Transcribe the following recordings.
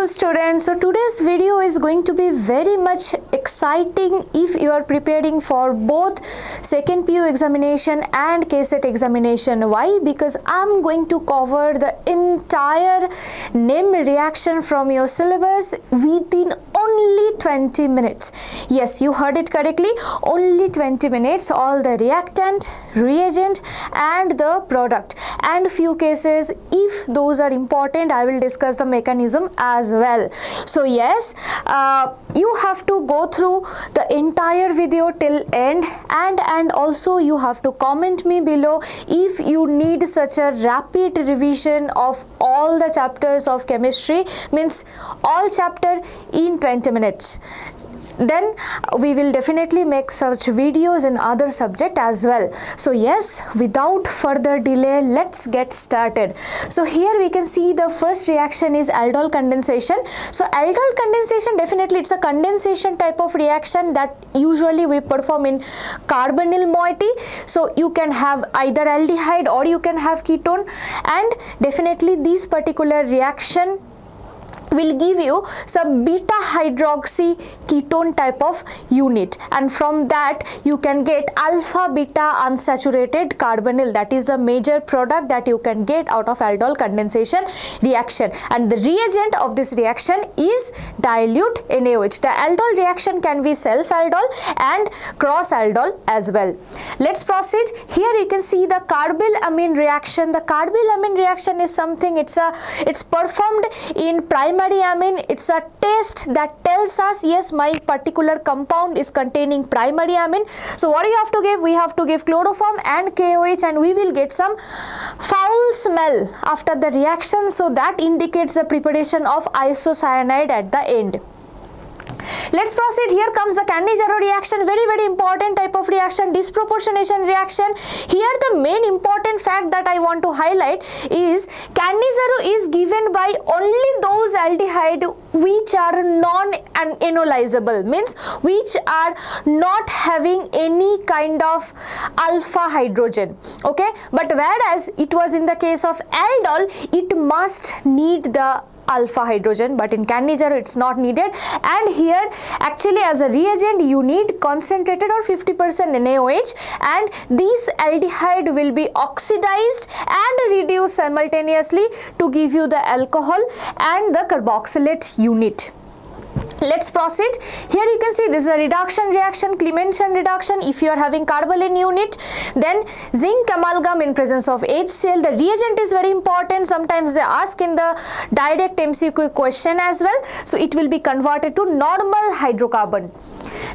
Beautiful students, so today's video is going to be very much exciting if you are preparing for both second PU examination and KCET examination. Why? Because I'm going to cover the entire NEM reaction from your syllabus within only 20 minutes. Yes, you heard it correctly, only 20 minutes. All the reactant, reagent and the product, and few cases, if those are important, I will discuss the mechanism as well. So yes, you have to go through the entire video till end, and also you have to comment me below if you need such a rapid revision of all the chapters of chemistry, means all chapter in 20 minutes. Then we will definitely make such videos in other subject as well. So yes, without further delay, let's get started. So here we can see the first reaction is aldol condensation. So aldol condensation, definitely it's a condensation type of reaction that usually we perform in carbonyl moiety. So you can have either aldehyde or you can have ketone, and definitely this particular reaction will give you some beta hydroxy ketone type of unit, and from that you can get alpha beta unsaturated carbonyl. That is the major product that you can get out of aldol condensation reaction, and the reagent of this reaction is dilute NaOH. The aldol reaction can be self aldol and cross aldol as well. Let's proceed. Here you can see the carbylamine reaction. The carbylamine reaction is something, it's performed in primary amine. It's a test that tells us, yes, my particular compound is containing primary amine. So what do you have to give? We have to give chloroform and KOH, and we will get some foul smell after the reaction. So that indicates the preparation of isocyanide at the end. Let's proceed. Here comes the Cannizzaro reaction, very important type of reaction, disproportionation reaction. Here the main important fact that I want to highlight is Cannizzaro is given by only those aldehyde which are non-enolizable, means which are not having any kind of alpha hydrogen, okay? But whereas it was in the case of aldol, it must need the alpha hydrogen, but in Cannizzaro it's not needed. And here actually as a reagent you need concentrated or 50% NaOH, and this aldehyde will be oxidized and reduced simultaneously to give you the alcohol and the carboxylate unit. Let's proceed. Here you can see this is a reduction reaction, Clemenson reduction. If you are having carboline unit, then zinc amalgam in presence of HCl. The reagent is very important. Sometimes they ask in the direct MCQ question as well. So it will be converted to normal hydrocarbon.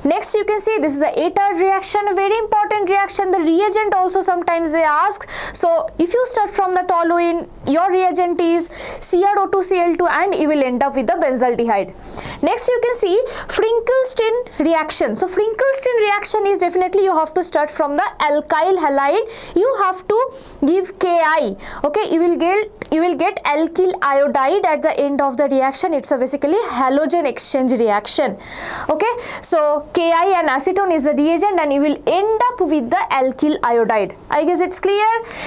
Next you can see this is the ATAR reaction, a very important reaction. The reagent also sometimes they ask. So if you start from the toluene, your reagent is CrO2Cl2 and you will end up with the benzaldehyde. Next you can see Friedel-Crafts reaction. So Friedel-Crafts reaction is definitely you have to start from the alkyl halide. You have to give Ki. Okay, you will get alkyl iodide at the end of the reaction. It's a basically halogen exchange reaction. Okay, so Ki and acetone is the reagent, and you will end up with the alkyl iodide. I guess it's clear.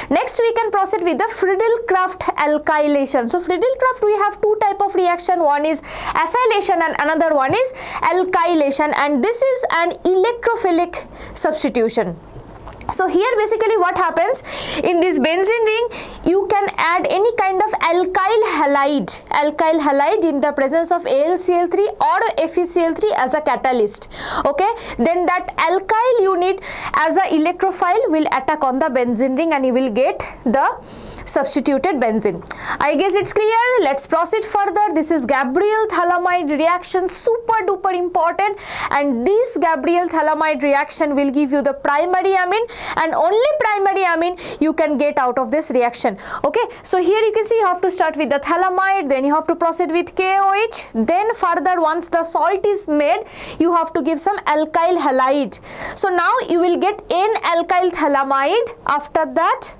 Next we can proceed with the Friedel-Crafts alkylation. So Friedel-Crafts we have two type of reaction. One is acylation and another one is alkylation, and this is an electrophilic substitution. So here basically what happens, in this benzene ring you can add any kind of alkyl halide in the presence of AlCl3 or FeCl3 as a catalyst. Okay, then that alkyl unit as a electrophile will attack on the benzene ring and you will get the substituted benzene. I guess it's clear. Let's proceed further. This is Gabriel phthalimide reaction, super duper important, and this Gabriel phthalimide reaction will give you the primary amine, and only primary amine you can get out of this reaction. Okay, so here you can see you have to start with the phthalimide, then you have to proceed with KOH, then further once the salt is made you have to give some alkyl halide. So now you will get N-alkyl phthalimide. After that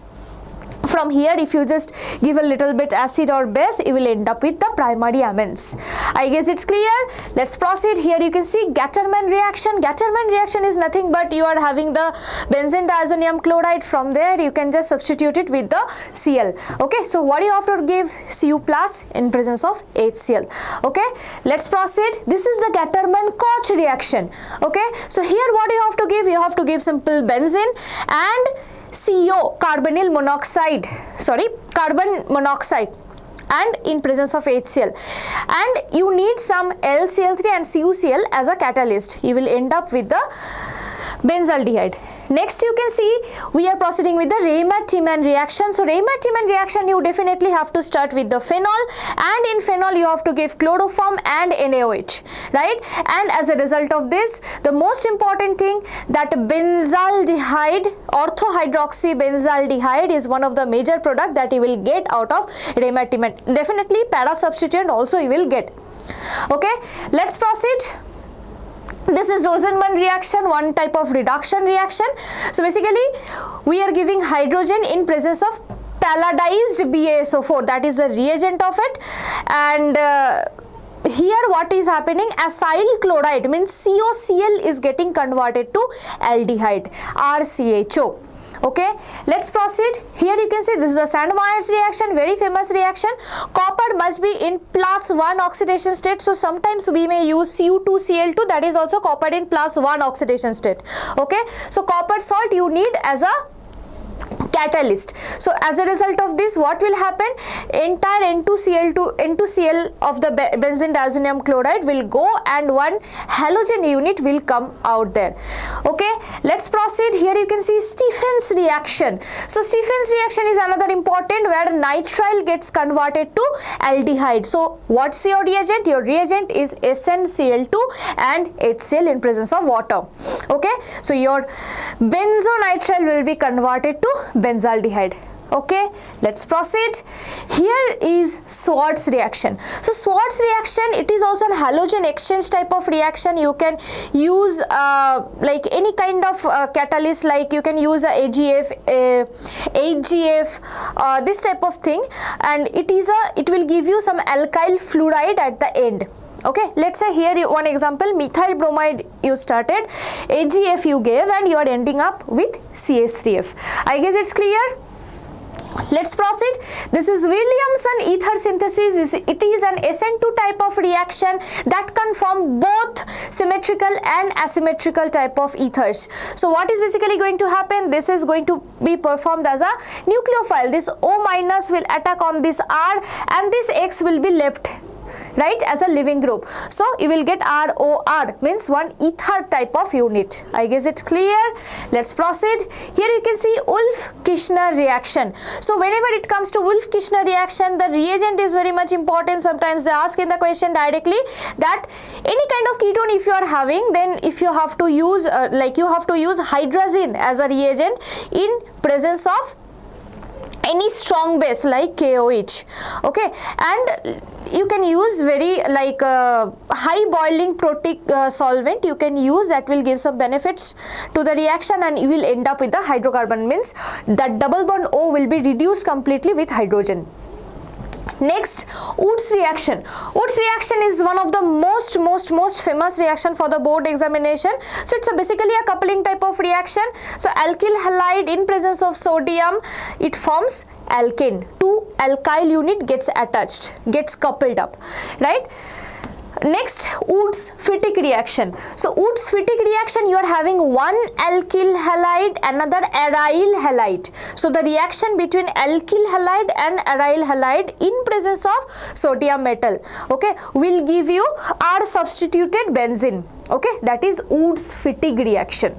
From here, if you just give a little bit acid or base, you will end up with the primary amines. I guess it's clear. Let's proceed. Here you can see Gattermann reaction. Gattermann reaction is nothing but you are having the benzene diazonium chloride. From there you can just substitute it with the Cl. Okay, so what you have to give? Cu plus in presence of HCl. Okay, let's proceed. This is the Gattermann-Koch reaction. Okay, so here what you have to give? You have to give simple benzene and CO, carbon monoxide and in presence of HCl, and you need some LCl3 and CuCl as a catalyst. You will end up with the benzaldehyde. Next you can see we are proceeding with the Reimer-Tiemann reaction. So Reimer-Tiemann reaction, you definitely have to start with the phenol, and in phenol you have to give chloroform and NaOH, right? And as a result of this, the most important thing that benzaldehyde, orthohydroxybenzaldehyde is one of the major product that you will get out of Reimer-Tiemann. Definitely para substituent also you will get. Okay, let's proceed. This is Rosenman reaction, one type of reduction reaction. So basically we are giving hydrogen in presence of palladized BaSO4, that is the reagent of it, and here what is happening, acyl chloride means COCl is getting converted to aldehyde, RCHO. Okay, let's proceed. Here you can see this is a Sandmeyer's reaction, very famous reaction. Copper must be in +1 oxidation state, so sometimes we may use Cu2Cl2, that is also copper in +1 oxidation state. Okay, so copper salt you need as a catalyst. So as a result of this, what will happen? Entire N2Cl of the benzene diazonium chloride will go and one halogen unit will come out there. Okay, let's proceed. Here you can see Stephen's reaction. So Stephen's reaction is another important, where nitrile gets converted to aldehyde. So what's your reagent? Your reagent is SnCl2 and HCl in presence of water. Okay, so your benzonitrile will be converted to benzaldehyde. Okay, let's proceed. Here is Swarts reaction. So Swarts reaction, it is also a halogen exchange type of reaction. You can use like any kind of catalyst, like you can use a AGF, HGF, this type of thing, and it will give you some alkyl fluoride at the end. Okay, let's say here one example, methyl bromide you started, AGF you gave, and you are ending up with CH3F. I guess it's clear. Let's proceed. This is Williamson ether synthesis. It is an SN2 type of reaction that can form both symmetrical and asymmetrical type of ethers. So what is basically going to happen? This is going to be performed as a nucleophile. This O- will attack on this R and this X will be left, right, as a living group. So you will get ROR, means one ether type of unit. I guess it's clear. Let's proceed. Here you can see Wolff-Kishner reaction. So whenever it comes to Wolff-Kishner reaction, the reagent is very much important. Sometimes they ask in the question directly that any kind of ketone if you are having, then if you have to use you have to use hydrazine as a reagent in presence of any strong base like KOH. Okay, and you can use very high boiling protic solvent you can use, that will give some benefits to the reaction, and you will end up with the hydrocarbon, means that double bond O will be reduced completely with hydrogen. Next, Wurtz reaction. Wurtz reaction is one of the most famous reaction for the board examination. So it's basically a coupling type of reaction. So alkyl halide in presence of sodium, it forms alkene. Two alkyl unit gets attached, gets coupled up, right? Next, Wurtz-Fittig reaction. So Wurtz-Fittig reaction, you are having one alkyl halide, another aryl halide. So the reaction between alkyl halide and aryl halide in presence of sodium metal, okay, will give you R substituted benzene. Okay, that is Wurtz-Fittig reaction.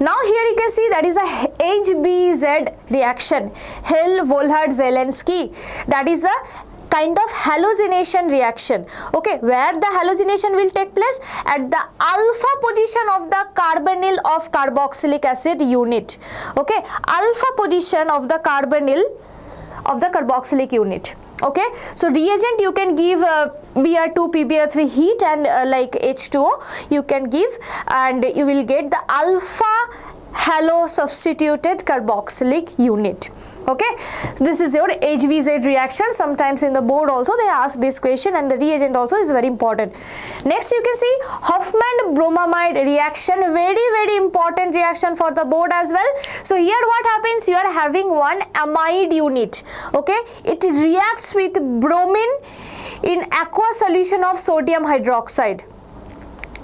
Now here you can see that is a HBZ reaction, Hell-Volhard-Zelinsky. That is a kind of halogenation reaction, okay, where the halogenation will take place at the alpha position of the carbonyl of carboxylic acid unit. Okay, alpha position of the carbonyl of the carboxylic unit. Okay, so reagent you can give Br2 PbR3 heat and like H2O you can give, and you will get the alpha halo substituted carboxylic unit. Okay, so this is your HVZ reaction. Sometimes in the board also they ask this question, and the reagent also is very important. Next you can see Hofmann bromamide reaction, very important reaction for the board as well. So here what happens, you are having one amide unit. Okay, it reacts with bromine in aqueous solution of sodium hydroxide.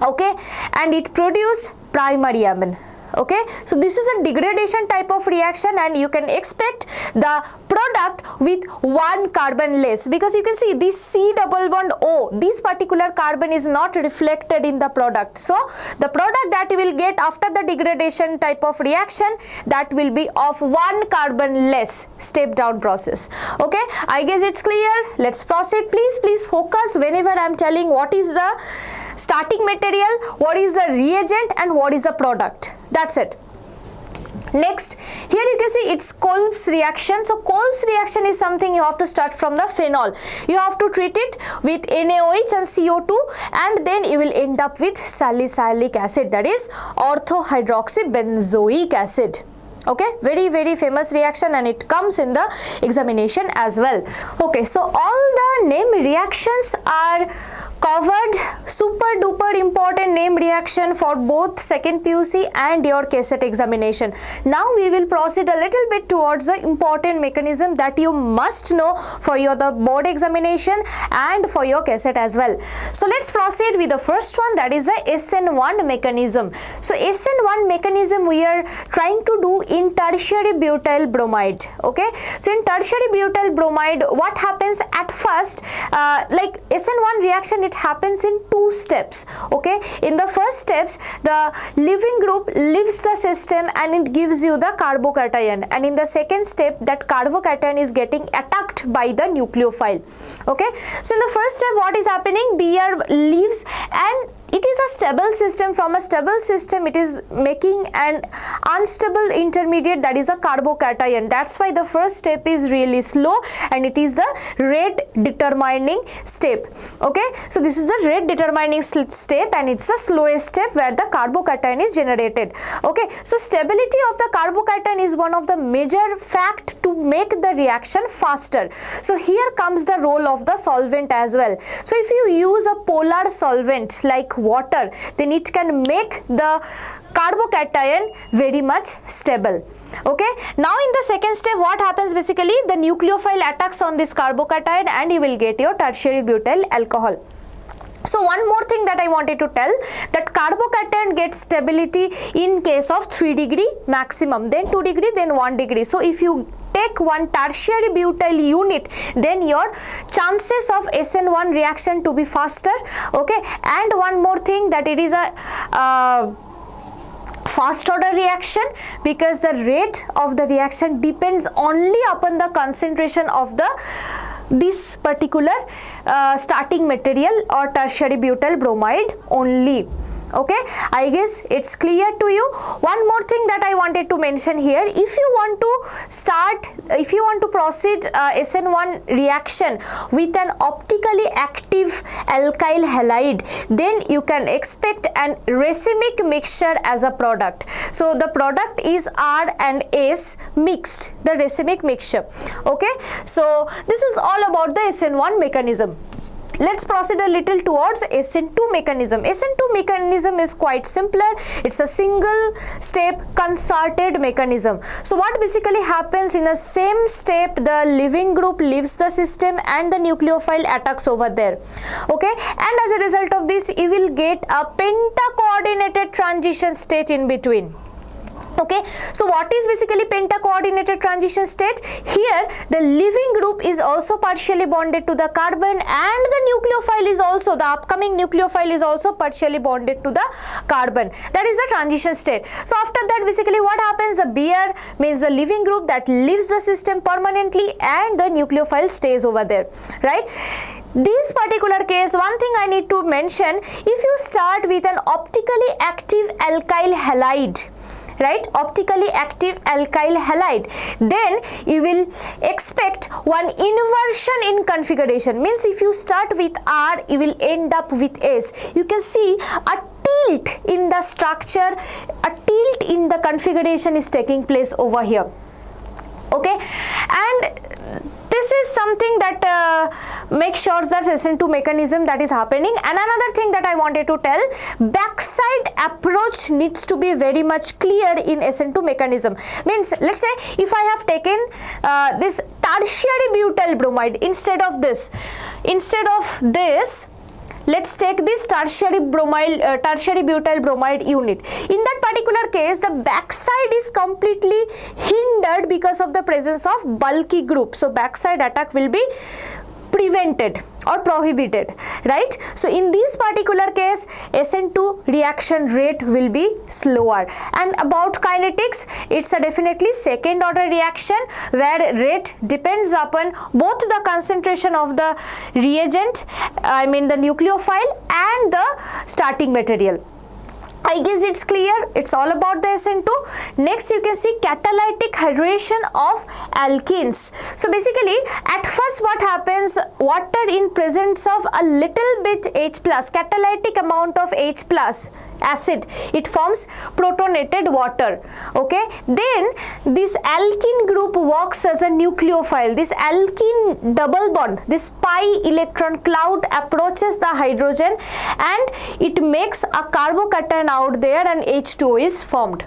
Okay, and it produced primary amine. Okay, so this is a degradation type of reaction, and you can expect the product with one carbon less, because you can see this C double bond O, this particular carbon is not reflected in the product. So the product that you will get after the degradation type of reaction, that will be of one carbon less, step down process. Okay, I guess it's clear. Let's proceed. Please focus whenever I am telling what is the starting material, what is the reagent, and what is the product. That's it. Next, here you can see it's Kolbe's reaction. So Kolbe's reaction is something you have to start from the phenol. You have to treat it with NaOH and CO2, and then you will end up with salicylic acid, that is orthohydroxybenzoic acid. Okay, very famous reaction, and it comes in the examination as well. Okay, so all the name reactions are covered, super duper important name reaction for both second PUC and your KCET examination. Now we will proceed a little bit towards the important mechanism that you must know for your the board examination and for your KCET as well. So let's proceed with the first one, that is the SN1 mechanism. So SN1 mechanism we are trying to do in tertiary butyl bromide. Okay, so in tertiary butyl bromide, what happens at first, like SN1 reaction, it happens in two steps. Okay, in the first steps, the leaving group leaves the system and it gives you the carbocation, and in the second step, that carbocation is getting attacked by the nucleophile. Okay, so in the first step, what is happening, Br leaves, and it is a stable system. From a stable system, it is making an unstable intermediate, that is a carbocation. That's why the first step is really slow, and it is the rate determining step. Okay, so this is the rate determining step, and it's the slowest step where the carbocation is generated. Okay, so stability of the carbocation is one of the major fact to make the reaction faster. So here comes the role of the solvent as well. So if you use a polar solvent like water, then it can make the carbocation very much stable. Okay, now in the second step, what happens, basically the nucleophile attacks on this carbocation and you will get your tertiary butyl alcohol. So one more thing that I wanted to tell, that carbocation gets stability in case of 3 degree maximum, then 2 degree, then 1 degree. So if you take one tertiary butyl unit, then your chances of SN1 reaction to be faster. Okay, and one more thing, that it is a fast order reaction, because the rate of the reaction depends only upon the concentration of this particular starting material or tertiary butyl bromide only. Okay, I guess it's clear to you. One more thing that I wanted to mention here, if you want to proceed SN1 reaction with an optically active alkyl halide, then you can expect an racemic mixture as a product. So the product is R and S mixed, the racemic mixture. Okay, so this is all about the SN1 mechanism. Let's proceed a little towards SN2 mechanism. SN2 mechanism is quite simpler. It's a single step concerted mechanism. So what basically happens, in a same step, the leaving group leaves the system and the nucleophile attacks over there. Okay, and as a result of this, you will get a penta-coordinated transition state in between. Okay, so what is basically penta-coordinated transition state? Here the leaving group is also partially bonded to the carbon, and the nucleophile is also, the upcoming nucleophile is also partially bonded to the carbon. That is the transition state. So after that, basically what happens, the Br means the leaving group that leaves the system permanently, and the nucleophile stays over there, right? This particular case, one thing I need to mention, if you start with an optically active alkyl halide, right, optically active alkyl halide, then you will expect one inversion in configuration. Means if you start with R, you will end up with S. You can see a tilt in the structure, a tilt in the configuration is taking place over here. Okay, and this is something that makes sure that SN2 mechanism that is happening. And another thing that I wanted to tell, backside approach needs to be very much clear in SN2 mechanism. Means let's say if I have taken this tertiary butyl bromide instead of this, let's take this tertiary butyl bromide unit. In that particular case, the backside is completely hindered because of the presence of bulky group. So backside attack will be prevented or prohibited, right? So in this particular case, SN2 reaction rate will be slower. And about kinetics, it's a definitely second order reaction where rate depends upon both the concentration of the reagent, I mean the nucleophile, and the starting material. I guess it's clear. It's all about the SN2. Next you can see catalytic hydration of alkenes. So basically at first what happens, water in presence of a little bit H+, catalytic amount of H+ acid, it forms protonated water. Okay, then this alkene group works as a nucleophile. This alkene double bond, this pi electron cloud approaches the hydrogen and it makes a carbocation out there and H2O is formed.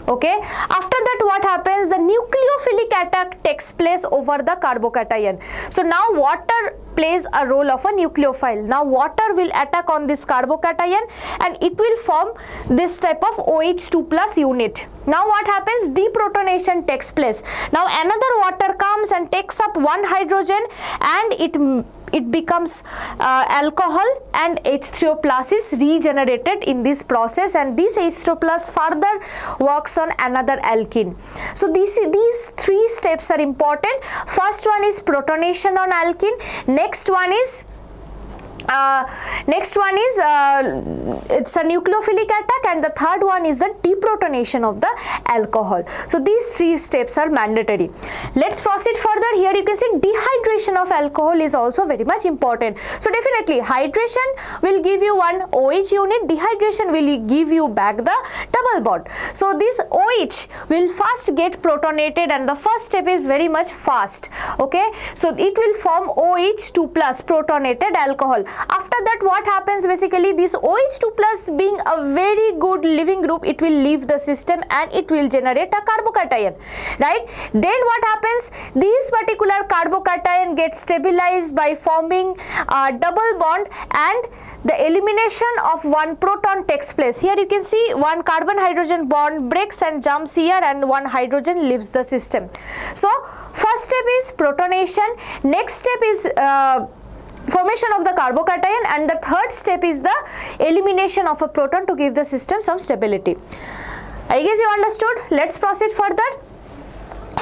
Okay, after that what happens, the nucleophilic attack takes place over the carbocation. So now water plays a role of a nucleophile. Now water will attack on this carbocation and it will form this type of OH2 plus unit. Now what happens, deprotonation takes place. Now another water comes and takes up one hydrogen and it becomes alcohol, and H3O plus is regenerated in this process, and this H3O plus further works on another alkene. So these three steps are important. First one is protonation on alkene. Next one is it's a nucleophilic attack, and the third one is the deprotonation of the alcohol. So these three steps are mandatory. Let's proceed further. Here you can see dehydration of alcohol is also very much important. So definitely hydration will give you one OH unit, dehydration will give you back the double bond. So this OH will first get protonated and the first step is very much fast. Okay, so it will form OH2 plus protonated alcohol. After that what happens, basically this OH2 plus being a very good living group, it will leave the system and it will generate a carbocation, right? Then what happens, this particular carbocation gets stabilized by forming a double bond and the elimination of one proton takes place. Here you can see one carbon hydrogen bond breaks and jumps here and one hydrogen leaves the system. So first step is protonation, next step is formation of the carbocation, and the third step is the elimination of a proton to give the system some stability. I guess you understood. Let's proceed further.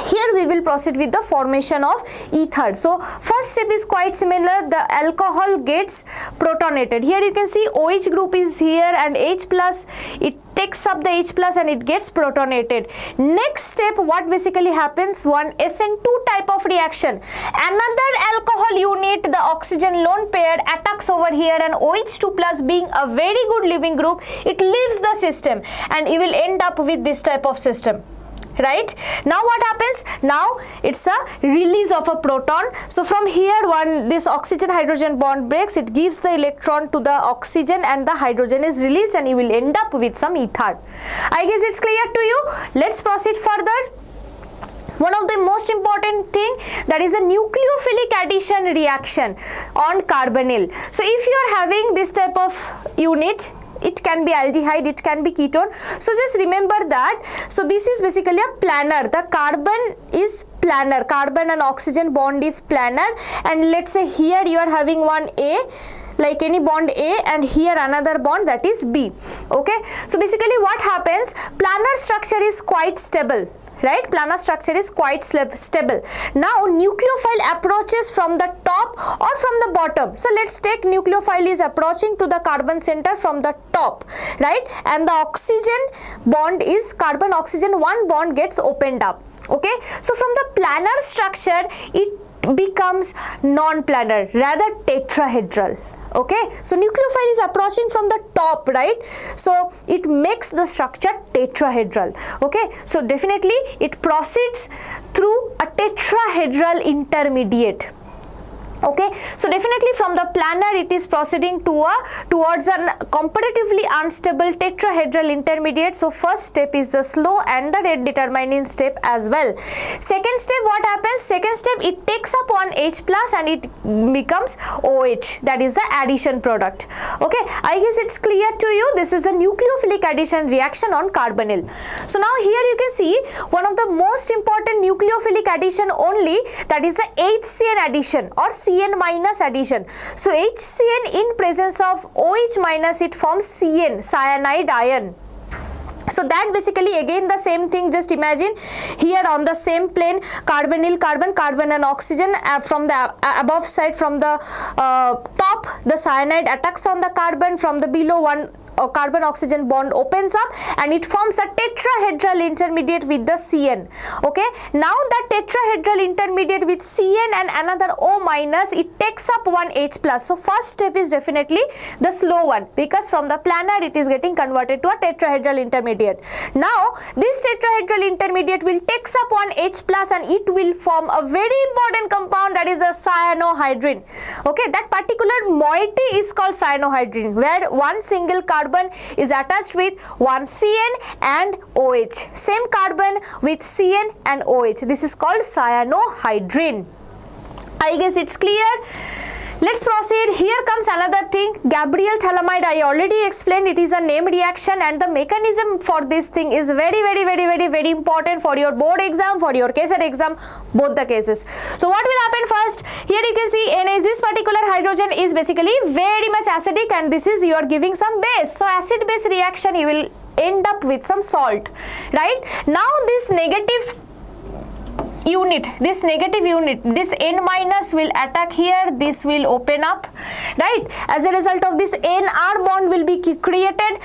Here we will proceed with the formation of ether. So first step is quite similar. The alcohol gets protonated. Here you can see OH group is here and H plus, it takes up the H plus and it gets protonated. Next step, what basically happens, one SN2 type of reaction. Another alcohol unit, the oxygen lone pair attacks over here, and OH2 plus being a very good living group, it leaves the system and you will end up with this type of system. Right, now what happens, now it's a release of a proton. So from here this oxygen hydrogen bond breaks, it gives the electron to the oxygen and the hydrogen is released and you will end up with some ether. I guess it's clear to you. Let's proceed further. One of the most important thing, that is a nucleophilic addition reaction on carbonyl. So if you are having this type of unit, it can be aldehyde, it can be ketone. So just remember that. So this is basically a planar. The carbon is planar. Carbon and oxygen bond is planar. And let's say here you are having one A, like any bond A, and here another bond, that is B. Okay. So basically what happens, planar structure is quite stable. Right, planar structure is quite stable. Now nucleophile approaches from the top or or from the bottom. So let's take nucleophile is approaching to the carbon center from the top, right, and the oxygen bond is carbon oxygen, one bond gets opened up. Okay, so from the planar structure it becomes non-planar, rather tetrahedral. Okay, so nucleophile is approaching from the top, right, so it makes the structure tetrahedral. Okay, so definitely it proceeds through a tetrahedral intermediate. Okay, so definitely from the planar it is proceeding towards a comparatively unstable tetrahedral intermediate. So first step is the slow and the rate determining step as well. Second step, what happens? Second step, it takes up one H plus and it becomes OH, that is the addition product. Okay, I guess it's clear to you. This is the nucleophilic addition reaction on carbonyl. So now here you can see one of the most important nucleophilic addition only, that is the HCN addition or CN minus addition. So HCN in presence of OH minus, it forms CN, cyanide ion. So that basically again the same thing, just imagine here on the same plane, carbonyl, carbon and oxygen, from the above side, from the top the cyanide attacks on the carbon, from the below one carbon oxygen bond opens up and it forms a tetrahedral intermediate with the CN. Okay, now that tetrahedral intermediate with CN and another O minus, it takes up one H plus. So first step is definitely the slow one, because from the planar it is getting converted to a tetrahedral intermediate. Now this tetrahedral intermediate will takes up one H plus and it will form a very important compound, that is a cyanohydrin. Okay, that particular moiety is called cyanohydrin, where one single carbon is attached with one CN and OH, same carbon with CN and OH. This is called cyanohydrin. I guess it's clear. Let's proceed. Here comes another thing, Gabriel phthalimide. I already explained it is a name reaction, and the mechanism for this thing is very important for your board exam, for your KCET exam, both the cases. So what will happen first? Here you can see NH, this particular hydrogen is basically very much acidic, and this is you are giving some base. So acid base reaction, you will end up with some salt, right? Now this negative unit, this N minus will attack here, this will open up, right? As a result of this, NR bond will be created.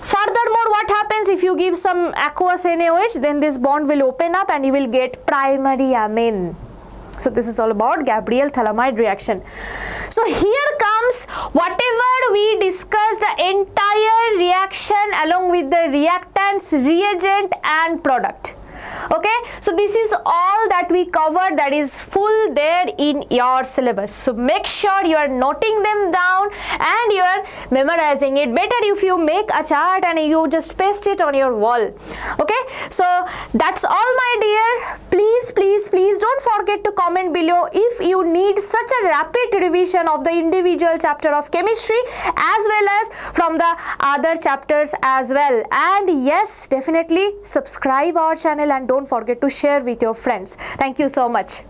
Furthermore, what happens if you give some aqueous NaOH, then this bond will open up and you will get primary amine. So this is all about Gabriel phthalimide reaction. So here comes whatever we discussed, the entire reaction along with the reactants, reagent and product. Okay, so this is all that we covered, that is full there in your syllabus. So make sure you are noting them down and you are memorizing it. Better if you make a chart and you just paste it on your wall. Okay, so that's all, my dear. Please don't forget to comment below if you need such a rapid revision of the individual chapter of chemistry as well as from the other chapters as well. And yes, definitely subscribe our channel and don't forget to share with your friends. Thank you so much.